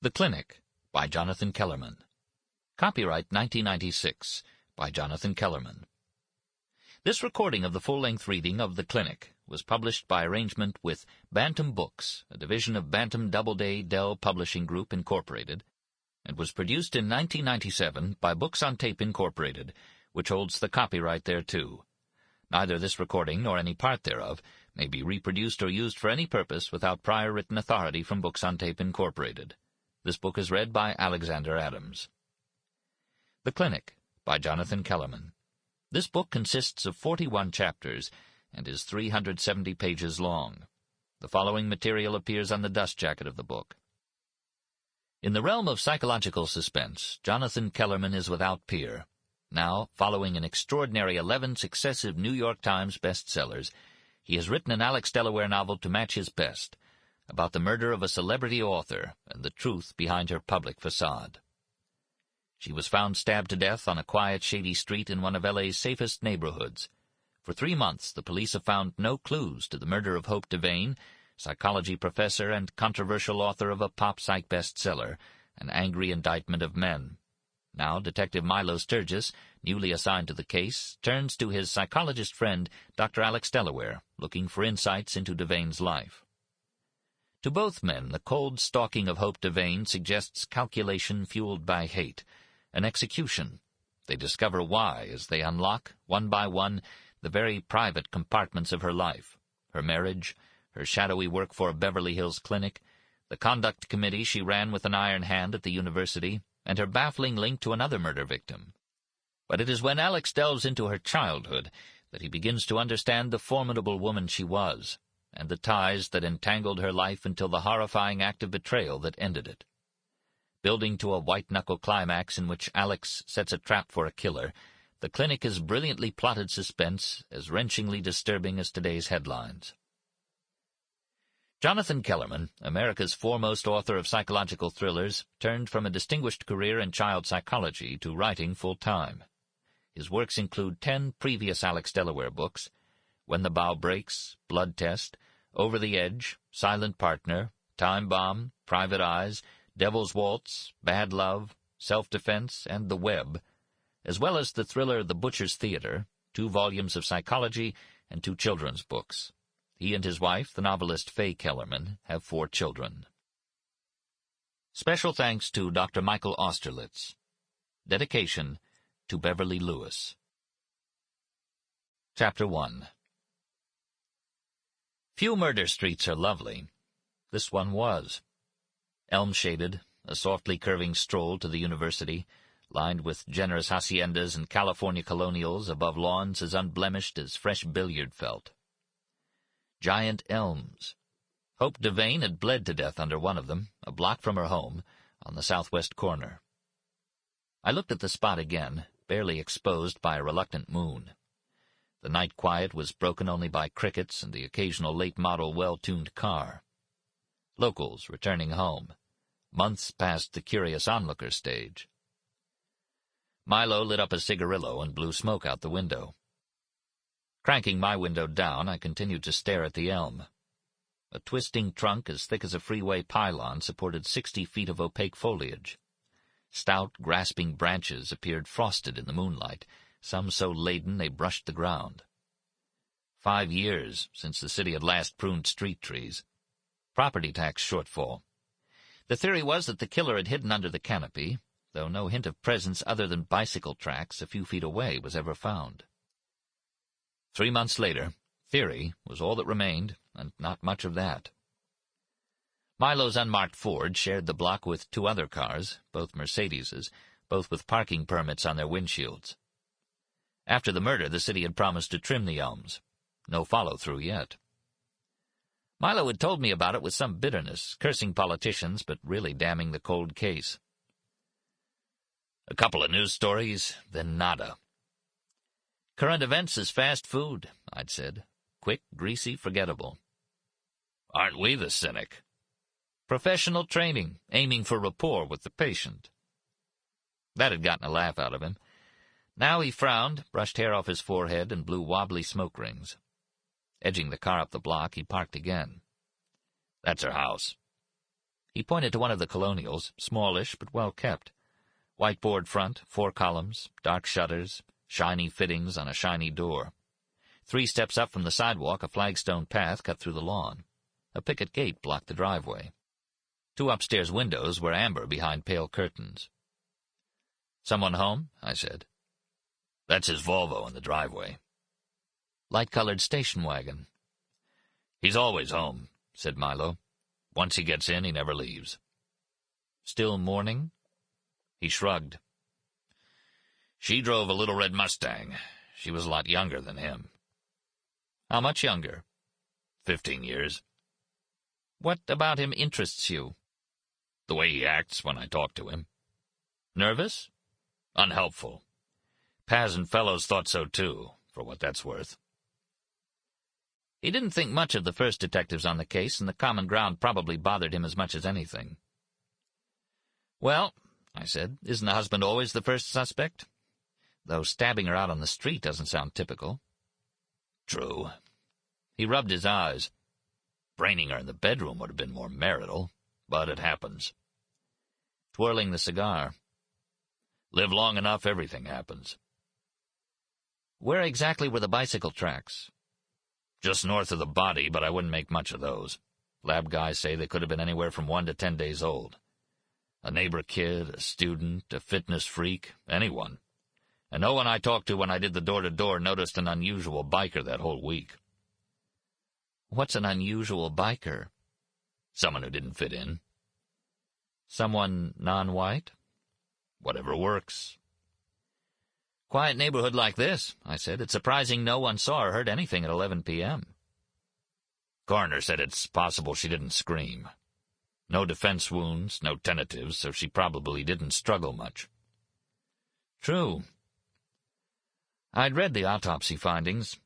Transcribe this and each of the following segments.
The Clinic, by Jonathan Kellerman. Copyright 1996, by Jonathan Kellerman. This recording of the full-length reading of The Clinic was published by arrangement with Bantam Books, a division of Bantam Doubleday Dell Publishing Group, Incorporated, and was produced in 1997 by Books on Tape, Incorporated, which holds the copyright thereto. Neither this recording nor any part thereof may be reproduced or used for any purpose without prior written authority from Books on Tape, Incorporated. This book is read by Alexander Adams. The Clinic, by Jonathan Kellerman. This book consists of 41 chapters and is 370 pages long. The following material appears on the dust jacket of the book. In the realm of psychological suspense, Jonathan Kellerman is without peer. Now, following an extraordinary 11 successive New York Times bestsellers, he has written an Alex Delaware novel to match his best, about the murder of a celebrity author and the truth behind her public facade. She was found stabbed to death on a quiet, shady street in one of L.A.'s safest neighborhoods. For 3 months, the police have found no clues to the murder of Hope Devane, psychology professor and controversial author of a pop-psych bestseller, An Angry Indictment of Men. Now, Detective Milo Sturgis, newly assigned to the case, turns to his psychologist friend, Dr. Alex Delaware, looking for insights into Devane's life. To both men, the cold stalking of Hope Devane suggests calculation fueled by hate, an execution. They discover why as they unlock, one by one, the very private compartments of her life, her marriage, her shadowy work for a Beverly Hills clinic, the conduct committee she ran with an iron hand at the university, and her baffling link to another murder victim. But it is when Alex delves into her childhood that he begins to understand the formidable woman she was, and the ties that entangled her life until the horrifying act of betrayal that ended it. Building to a white-knuckle climax in which Alex sets a trap for a killer, The Clinic is brilliantly plotted suspense, as wrenchingly disturbing as today's headlines. Jonathan Kellerman, America's foremost author of psychological thrillers, turned from a distinguished career in child psychology to writing full-time. His works include 10 previous Alex Delaware books: When the Bow Breaks, Blood Test, Over the Edge, Silent Partner, Time Bomb, Private Eyes, Devil's Waltz, Bad Love, Self-Defense, and The Web, as well as the thriller The Butcher's Theater, 2 volumes of psychology, and 2 children's books. He and his wife, the novelist Faye Kellerman, have 4 children. Special thanks to Dr. Michael Austerlitz. Dedication to Beverly Lewis. Chapter 1. Few murder streets are lovely. This one was. Elm-shaded, a softly curving stroll to the university, lined with generous haciendas and California colonials above lawns as unblemished as fresh billiard felt. Giant elms. Hope Devane had bled to death under one of them, a block from her home, on the southwest corner. I looked at the spot again, barely exposed by a reluctant moon. The night quiet was broken only by crickets and the occasional late-model well-tuned car. Locals returning home, months past the curious onlooker stage. Milo lit up a cigarillo and blew smoke out the window. Cranking my window down, I continued to stare at the elm. A twisting trunk as thick as a freeway pylon supported 60 feet of opaque foliage. Stout, grasping branches appeared frosted in the moonlight, some so laden they brushed the ground. 5 years since the city had last pruned street trees. Property tax shortfall. The theory was that the killer had hidden under the canopy, though no hint of presence other than bicycle tracks a few feet away was ever found. 3 months later, theory was all that remained, and not much of that. Milo's unmarked Ford shared the block with 2 other cars, both Mercedeses, both with parking permits on their windshields. After the murder, the city had promised to trim the elms. No follow-through yet. Milo had told me about it with some bitterness, cursing politicians, but really damning the cold case. A couple of news stories, then nada. Current events is fast food, I'd said. Quick, greasy, forgettable. Aren't we the cynic? Professional training, aiming for rapport with the patient. That had gotten a laugh out of him. Now he frowned, brushed hair off his forehead, and blew wobbly smoke rings. Edging the car up the block, he parked again. That's her house. He pointed to one of the colonials, smallish but well kept. Whiteboard front, 4 columns, dark shutters, shiny fittings on a shiny door. 3 steps up from the sidewalk, a flagstone path cut through the lawn. A picket gate blocked the driveway. 2 upstairs windows were amber behind pale curtains. "Someone home?" I said. "That's his Volvo in the driveway." "Light-colored station wagon." "He's always home," said Milo. "Once he gets in, he never leaves." "Still mourning?" He shrugged. "She drove a little red Mustang. She was a lot younger than him." "How much younger?" 15 years. "What about him interests you?" "The way he acts when I talk to him." "Nervous?" "Unhelpful. Paz and fellows thought so too, for what that's worth." He didn't think much of the first detectives on the case, and the common ground probably bothered him as much as anything. "Well," I said, "isn't the husband always the first suspect? Though stabbing her out on the street doesn't sound typical." "True." He rubbed his eyes. "Braining her in the bedroom would have been more marital, but it happens." Twirling the cigar. "Live long enough, everything happens." "Where exactly were the bicycle tracks?" "Just north of the body, but I wouldn't make much of those. Lab guys say they could have been anywhere from 1 to 10 days old. A neighbor kid, a student, a fitness freak, anyone. And no one I talked to when I did the door-to-door noticed an unusual biker that whole week." "What's an unusual biker?" "Someone who didn't fit in." "Someone non-white?" "Whatever works." "Quiet neighborhood like this," I said. "It's surprising no one saw or heard anything at 11 p.m. "Coroner said it's possible she didn't scream. No defense wounds, no tentatives, so she probably didn't struggle much." "True." I'd read the autopsy findings,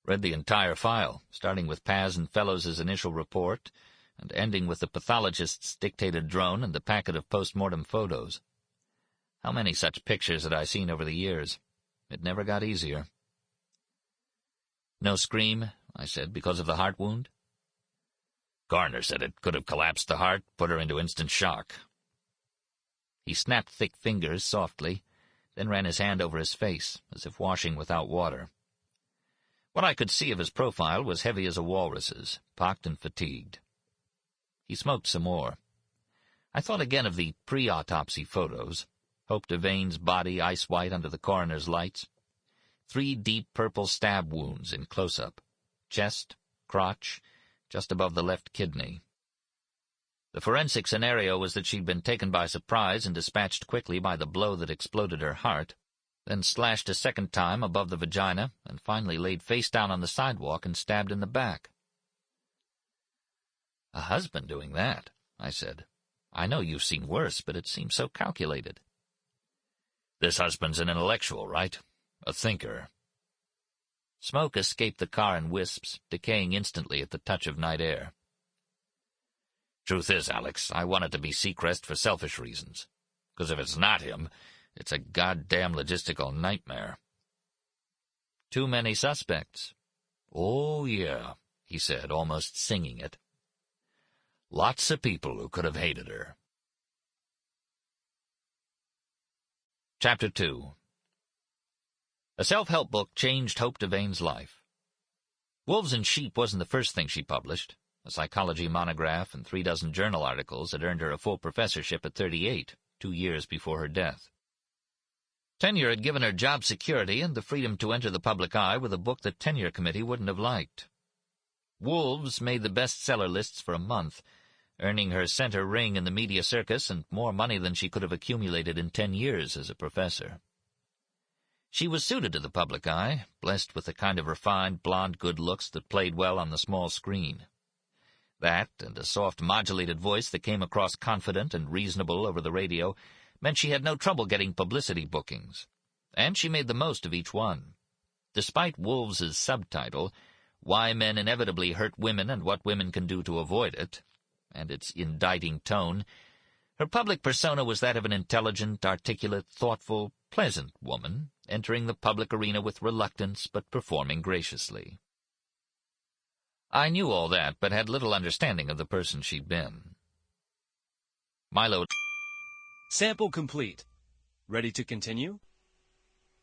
read the entire file, starting with Paz and Fellows' initial report, and ending with the pathologist's dictated drone and the packet of post-mortem photos. How many such pictures had I seen over the years? It never got easier. "No scream," I said, "because of the heart wound?" "Coroner said it could have collapsed the heart, put her into instant shock." He snapped thick fingers softly, then ran his hand over his face, as if washing without water. What I could see of his profile was heavy as a walrus's, pocked and fatigued. He smoked some more. I thought again of the pre-autopsy photos. Hope Devane's body ice-white under the coroner's lights. 3 deep purple stab wounds in close-up. Chest, crotch, just above the left kidney. The forensic scenario was that she'd been taken by surprise and dispatched quickly by the blow that exploded her heart, then slashed a second time above the vagina, and finally laid face down on the sidewalk and stabbed in the back. "A husband doing that," I said. "I know you've seen worse, but it seems so calculated." "This husband's an intellectual, right? A thinker." Smoke escaped the car in wisps, decaying instantly at the touch of night air. "Truth is, Alex, I want it to be Seacrest for selfish reasons. Because if it's not him, it's a goddamn logistical nightmare." "Too many suspects." "Oh, yeah," he said, almost singing it. "Lots of people who could have hated her." Chapter 2. A self-help book changed Hope Devane's life. Wolves and Sheep wasn't the first thing she published. A psychology monograph and 36 journal articles had earned her a full professorship at 38, 2 years before her death. Tenure had given her job security and the freedom to enter the public eye with a book the tenure committee wouldn't have liked. Wolves made the bestseller lists for a month, earning her center ring in the media circus and more money than she could have accumulated in 10 years as a professor. She was suited to the public eye, blessed with the kind of refined, blonde good looks that played well on the small screen. That, and a soft modulated voice that came across confident and reasonable over the radio, meant she had no trouble getting publicity bookings. And she made the most of each one. Despite Wolves' subtitle, Why Men Inevitably Hurt Women and What Women Can Do to Avoid It, and its indicting tone, her public persona was that of an intelligent, articulate, thoughtful, pleasant woman, entering the public arena with reluctance but performing graciously. I knew all that, but had little understanding of the person she'd been. Milo. Sample complete. Ready to continue?